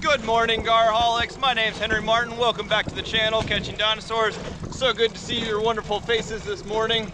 Good morning, Garholics. My name's Henry Martin. Welcome back to the channel, Catching Dinosaurs. So good to see your wonderful faces this morning.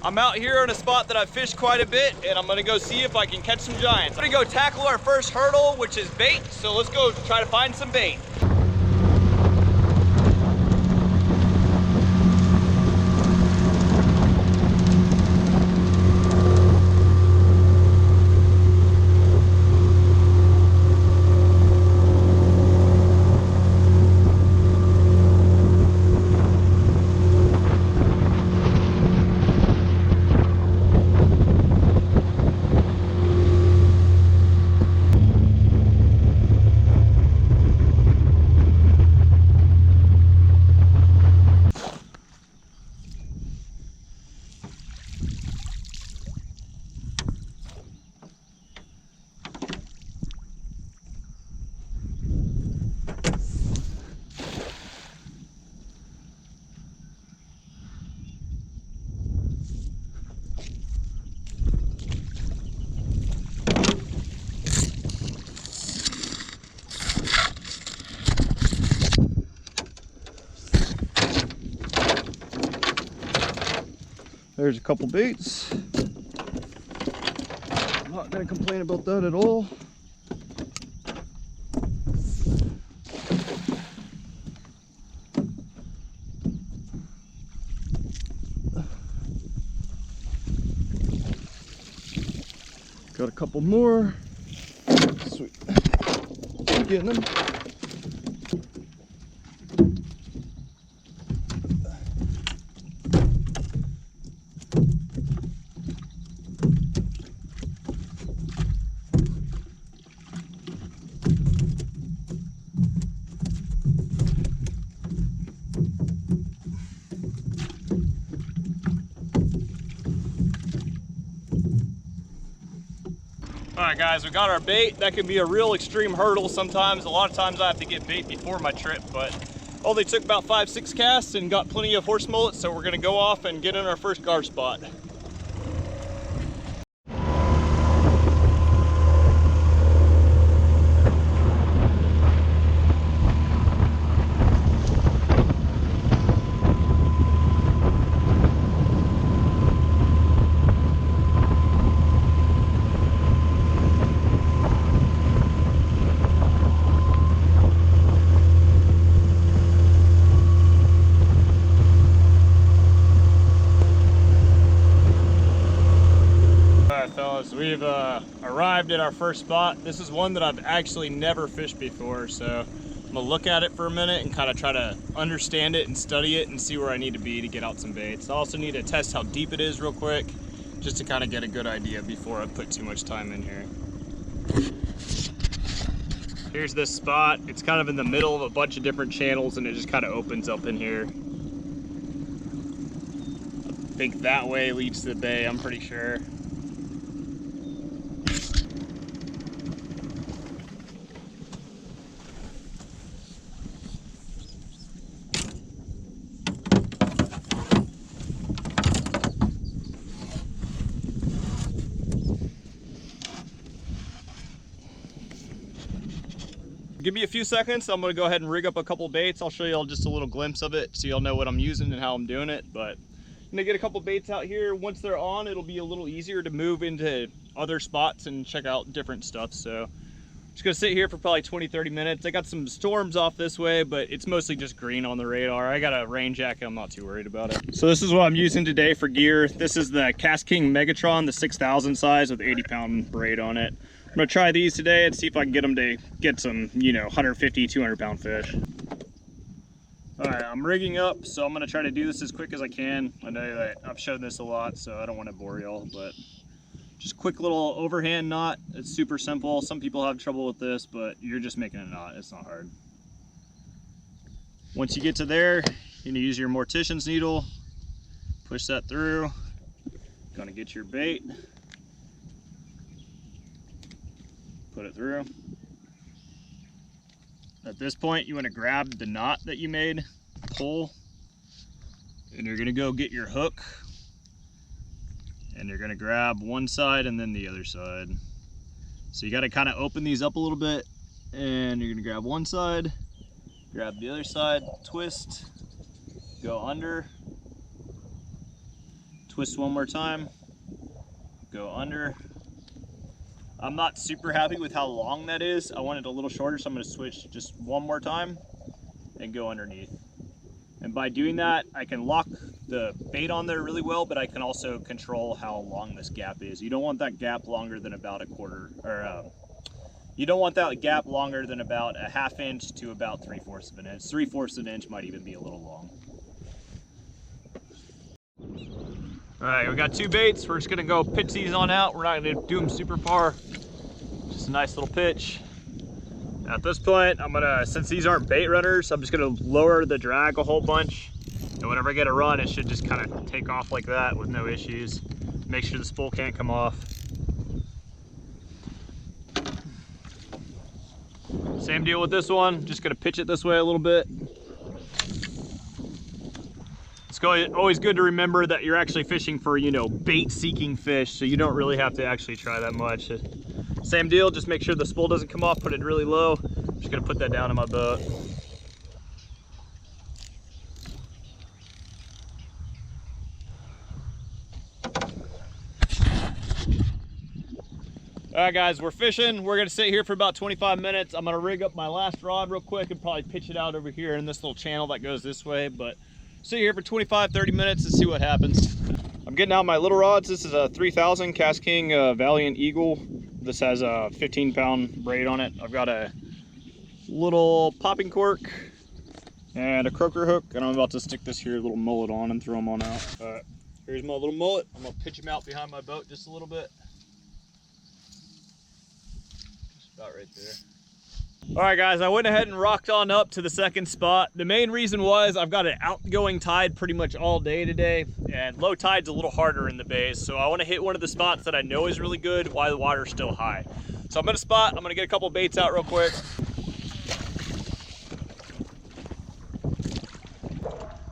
I'm out here in a spot that I've fished quite a bit, and I'm gonna go see if I can catch some giants. I'm gonna go tackle our first hurdle, which is bait. So let's go try to find some bait. There's a couple baits. I'm not gonna complain about that at all. Got a couple more. Sweet. I'm getting them. All right, guys, we got our bait. That can be a real extreme hurdle sometimes. A lot of times I have to get bait before my trip, but only took about 5-6 casts and got plenty of horse mullets, so we're gonna go off and get in our first gar spot. We've arrived at our first spot. This is one that I've actually never fished before, so I'm gonna look at it for a minute and kind of try to understand it and study it and see where I need to be to get out some baits. I also need to test how deep it is real quick, just to kind of get a good idea before I put too much time in here. Here's this spot. It's kind of in the middle of a bunch of different channels and it just kind of opens up in here. I think that way leads to the bay, I'm pretty sure. Give me a few seconds. I'm gonna go ahead and rig up a couple baits. I'll show you all just a little glimpse of it so y'all know what I'm using and how I'm doing it. But I'm gonna get a couple baits out here. Once they're on, it'll be a little easier to move into other spots and check out different stuff. So I'm just gonna sit here for probably 20-30 minutes. I got some storms off this way, but it's mostly just green on the radar. I got a rain jacket, I'm not too worried about it. So this is what I'm using today for gear. This is the Cast King Megatron, the 6,000 size with 80-pound braid on it. I'm gonna try these today and see if I can get them to get some, 150, 200-pound fish. All right, I'm rigging up, so I'm gonna try to do this as quick as I can. I know that I've shown this a lot, so I don't want to bore y'all, but just quick little overhand knot. It's super simple. Some people have trouble with this, but you're just making a knot. It's not hard. Once you get to there, you're gonna use your mortician's needle, push that through. Gonna get your bait. Put it through. At this point, you want to grab the knot that you made, pull, and you're going to go get your hook, and you're going to grab one side and then the other side. So you got to kind of open these up a little bit and you're gonna grab one side, grab the other side, twist, go under, twist one more time, go under. I'm not super happy with how long that is. I want it a little shorter, so I'm gonna switch just one more time and go underneath. And by doing that, I can lock the bait on there really well, but I can also control how long this gap is. You don't want that gap longer than about a quarter, or you don't want that gap longer than about a 1/2 inch to about 3/4 of an inch. 3/4 of an inch might even be a little long. All right, we got 2 baits. We're just gonna go pitch these on out. We're not gonna do them super far. Just a nice little pitch. At this point, I'm gonna, since these aren't bait runners, I'm just gonna lower the drag a whole bunch. And whenever I get a run, it should just kind of take off like that with no issues. Make sure the spool can't come off. Same deal with this one. Just gonna pitch it this way a little bit. It's always good to remember that you're actually fishing for, you know, bait-seeking fish, so you don't really have to actually try that much. Same deal, just make sure the spool doesn't come off, put it really low. Just gonna put that down in my boat. All right guys, we're fishing. We're gonna sit here for about 25 minutes. I'm gonna rig up my last rod real quick and probably pitch it out over here in this little channel that goes this way, but sit here for 25-30 minutes and see what happens. I'm getting out my little rods. This is a 3000 Cast King Valiant Eagle. This has a 15-pound braid on it. I've got a little popping cork and a croaker hook, and I'm about to stick this here little mullet on and throw them on out. All right, here's my little mullet. I'm gonna pitch him out behind my boat just a little bit. Just about right there. All right guys, I went ahead and rocked on up to the second spot. The main reason was I've got an outgoing tide pretty much all day today, and low tide's a little harder in the bays. So I want to hit one of the spots that I know is really good while the water's still high. So I'm gonna spot, I'm gonna get a couple baits out real quick.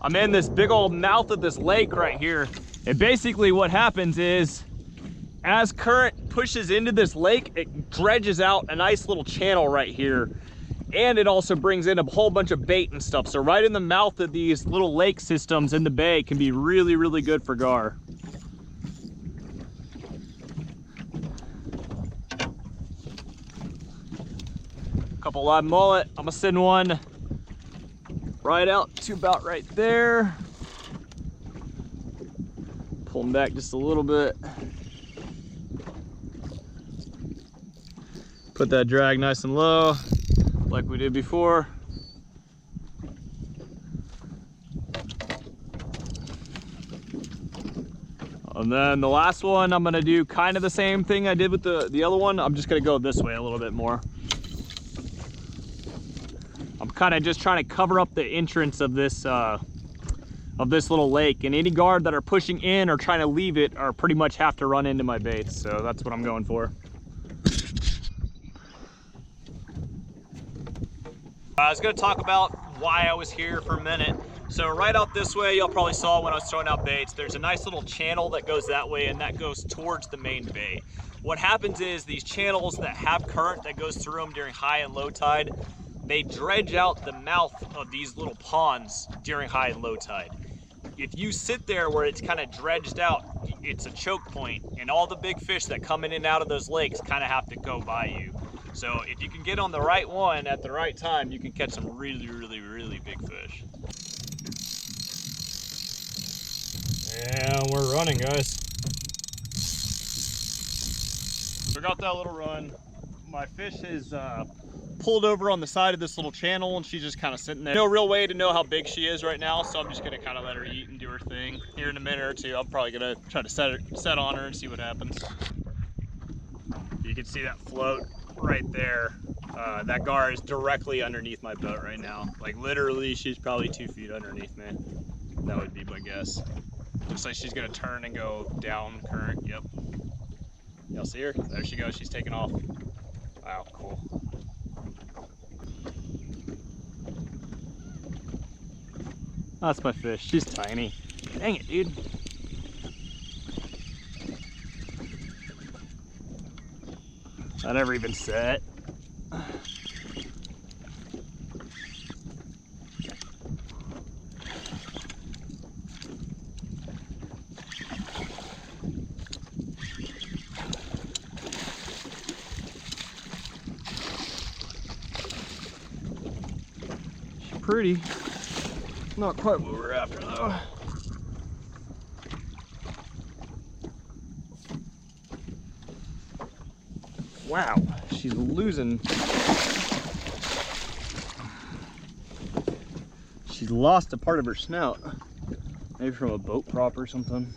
I'm in this big old mouth of this lake right here. And basically what happens is, as current pushes into this lake, it dredges out a nice little channel right here. And it also brings in a whole bunch of bait and stuff. So right in the mouth of these little lake systems in the bay can be really, really good for gar. Couple live mullet. I'm gonna send one right out to about right there. Pull them back just a little bit. Put that drag nice and low, like we did before. And then the last one, I'm gonna do kind of the same thing I did with the other one. I'm just gonna go this way a little bit more. I'm kind of just trying to cover up the entrance of this little lake, and any guard that are pushing in or trying to leave it are pretty much have to run into my baits. So that's what I'm going for. I was going to talk about why I was here for a minute. So right out this way, y'all probably saw when I was throwing out baits, there's a nice little channel that goes that way, and that goes towards the main bay. What happens is these channels that have current that goes through them during high and low tide, they dredge out the mouth of these little ponds during high and low tide. If you sit there where it's kind of dredged out, it's a choke point, and all the big fish that come in and out of those lakes kind of have to go by you. So if you can get on the right one at the right time, you can catch some really, really, really big fish. And we're running, guys. We got that little run. My fish is pulled over on the side of this little channel, and she's just kind of sitting there. No real way to know how big she is right now, so I'm just gonna kind of let her eat and do her thing. Here in a minute or two, I'm probably gonna try to set on her and see what happens. You can see that float right there. That gar is directly underneath my boat right now. Like literally, she's probably 2 feet underneath me. That would be my guess. Looks like she's gonna turn and go down current. Yep. Y'all see her? There she goes. She's taking off. Wow, cool. That's my fish. She's tiny. Dang it, dude. I never even set. pretty. Not quite what we're after though. Wow, she's losing. She's lost a part of her snout. Maybe from a boat prop or something.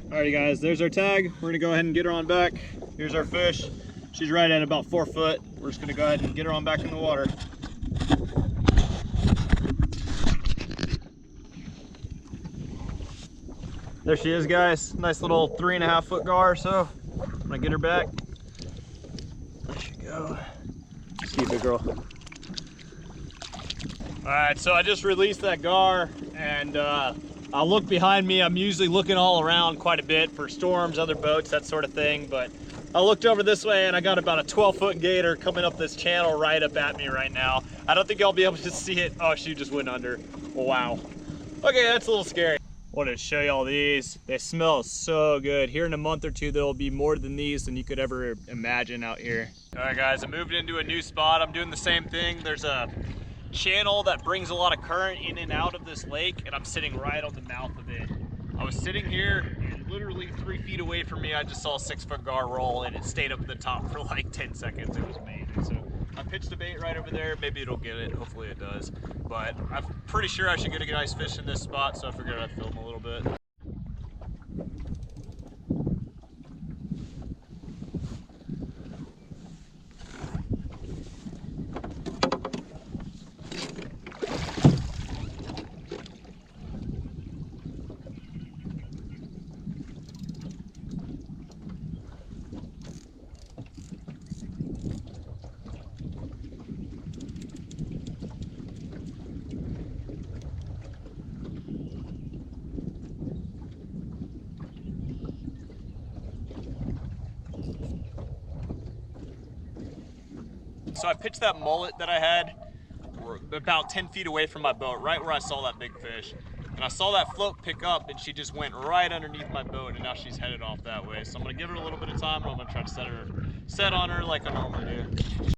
Alrighty guys, there's our tag. We're gonna go ahead and get her on back. Here's our fish. She's right at about 4 foot. We're just gonna go ahead and get her on back in the water. There she is, guys. Nice little 3.5 foot gar. So I'm gonna get her back. There she go. See you, big girl. All right, so I just released that gar, and I'll look behind me. I'm usually looking all around quite a bit for storms, other boats, that sort of thing. But I looked over this way and I got about a 12-foot gator coming up this channel right up at me right now. I don't think I'll be able to see it. Oh, she just went under. Wow. Okay, that's a little scary. Wanted to show you all these. They smell so good. Here in a month or two, there'll be more than these than you could ever imagine out here. All right, guys, I moved into a new spot. I'm doing the same thing. There's a channel that brings a lot of current in and out of this lake, and I'm sitting right on the mouth of it. I was sitting here, and literally 3 feet away from me, I just saw a 6-foot gar roll, and it stayed up at the top for like 10 seconds. It was amazing. So I pitched the bait right over there. Maybe it'll get it. Hopefully it does. But I'm pretty sure I should get a nice fish in this spot, so I figured I'd film a little bit. So I pitched that mullet that I had about 10 feet away from my boat, right where I saw that big fish. And I saw that float pick up, and she just went right underneath my boat, and now she's headed off that way. So I'm gonna give her a little bit of time, and I'm gonna try to set on her like I normally do.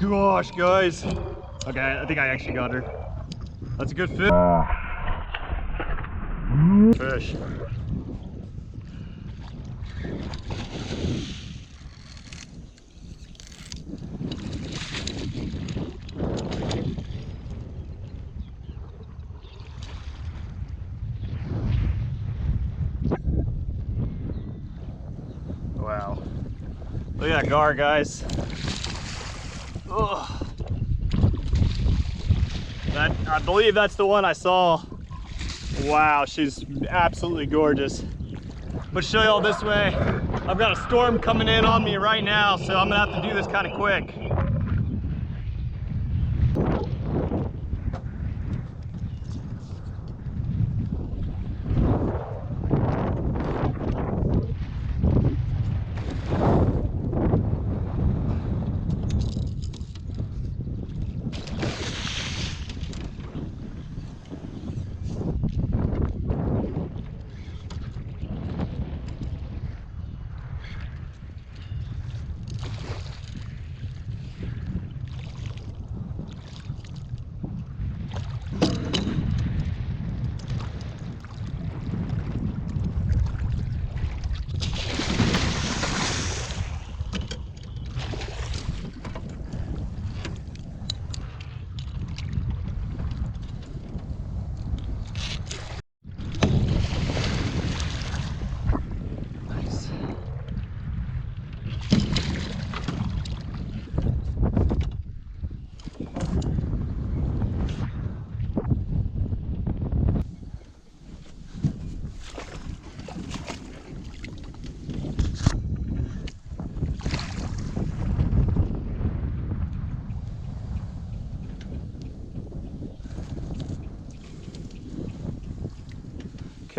Gosh, guys. Okay, I think I actually got her. That's a good fish. Fish. Wow. Look at that gar, guys. Ugh. I believe that's the one I saw. Wow, she's absolutely gorgeous. But show y'all this way. I've got a storm coming in on me right now, so I'm gonna have to do this kind of quick.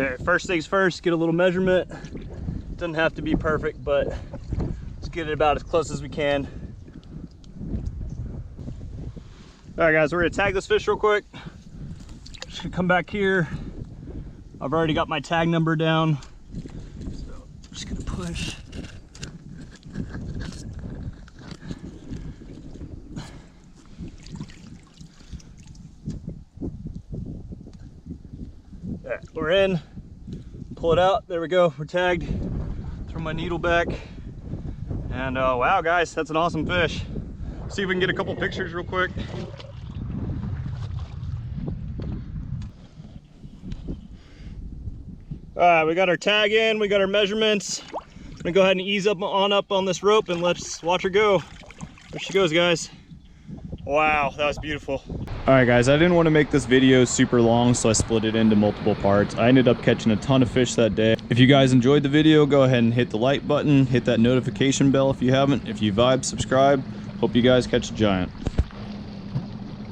Okay, first things first, get a little measurement. Doesn't have to be perfect, but let's get it about as close as we can. All right, guys, we're gonna tag this fish real quick. Just gonna come back here. I've already got my tag number down, so I'm just gonna push. All right, we're in. Pull it out. There we go. We're tagged. Throw my needle back. And wow, guys, that's an awesome fish. See if we can get a couple pictures real quick. All right, we got our tag in, we got our measurements. I'm gonna go ahead and ease up on this rope and let's watch her go. There she goes, guys. Wow, that was beautiful. All right, guys, I didn't want to make this video super long, so I split it into multiple parts. I ended up catching a ton of fish that day. If you guys enjoyed the video, go ahead and hit the like button, hit that notification bell if you haven't. If you vibe, subscribe. Hope you guys catch a giant.